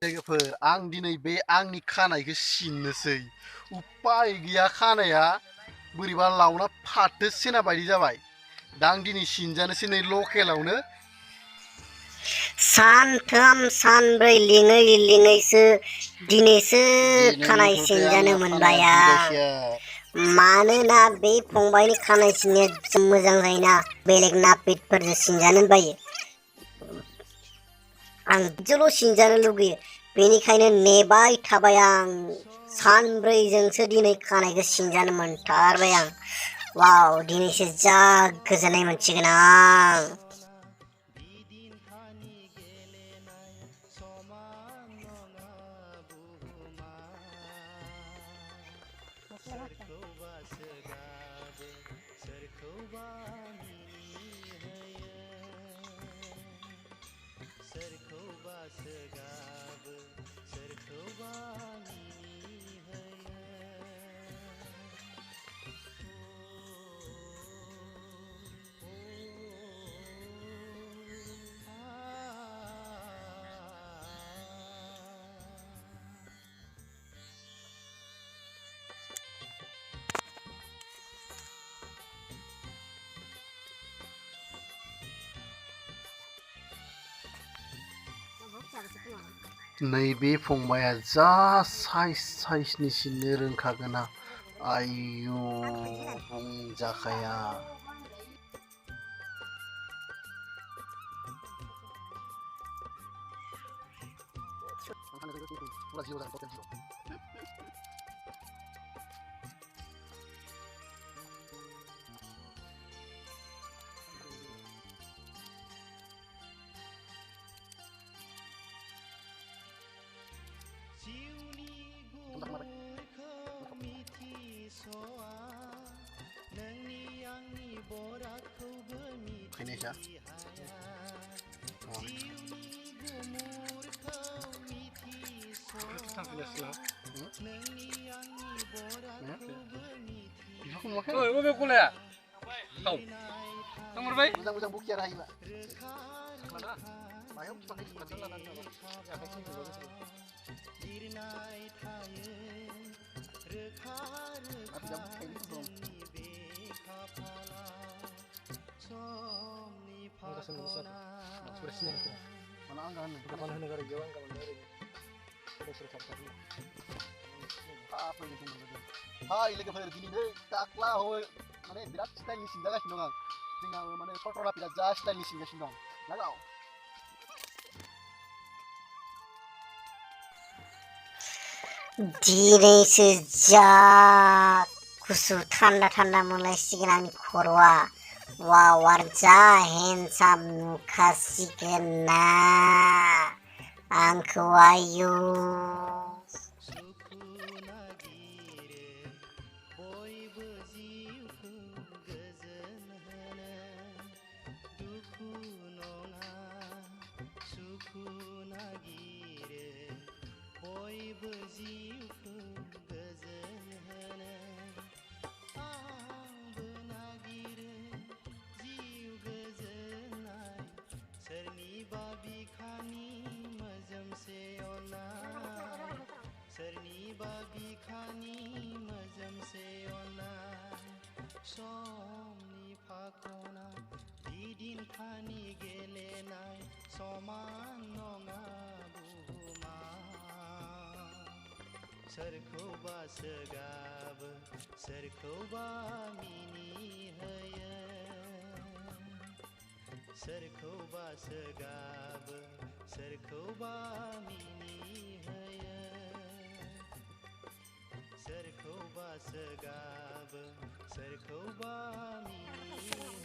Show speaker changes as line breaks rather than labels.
लोगोफोर आं दिनै बे आंनि खानायखौ सिननोसै उपाय गैया खानाया बोरैबा लावना फाथो सेना बायदि जाबाय दा आं दिनै सिनजानोसै नै लकेलावनो
सानथाम सानब्रै लिङै लिङैसो दिनैसो खानाय सिनजानो मोनबाय आं मानोना बे फंबायनि खानाय सिननाया मोजां जायोना बेलेग नापितफोरजों सिनजानो बायो आं बिदिल' सिनजानो लुगैयो बेनिखायनो नेबाय थाबाय आं सानब्रैजोंसो दिनै खानायखौ सिनजानो मोनथारबाय आं वाव दिनैसो जा गोजोननाय मोनसिगोन आं
नैबे फंबाया जा साइसनि सिननो रोंखागोना आयु बुंजाखाया Finish ya. Mo장 bukti arah ini, Pak. Mana? Bayam pakai sepatu lah nanti. Ya kayak gini bagus. Tapi jam kayak gitu dong. Mana anggaran? Mana negara Jawa anggaran negara ini? Terus tercapai. Apa yang itu? Hai, lagi pada gini deh. Taklah, hoi. Mana berat style ni singgah sih dong. Tinggal mana foto rapi aja style ni singgah sih dong. Nagau.
दिनैसो जा गुसु थान्दा थान्दा मोनलायसिगोन आंनि खर'आ वाव आरो जा हेन्डसाम नुखासिगोन ना आंखौ आयु
सोरखौबा सोगाबो सोरखौबा मिनिहोयो सोरखौबा सोगाबो सोरखौबा मिनिहोयो सोरखौबा सोगाबो सोरखौबा मिनिहोयो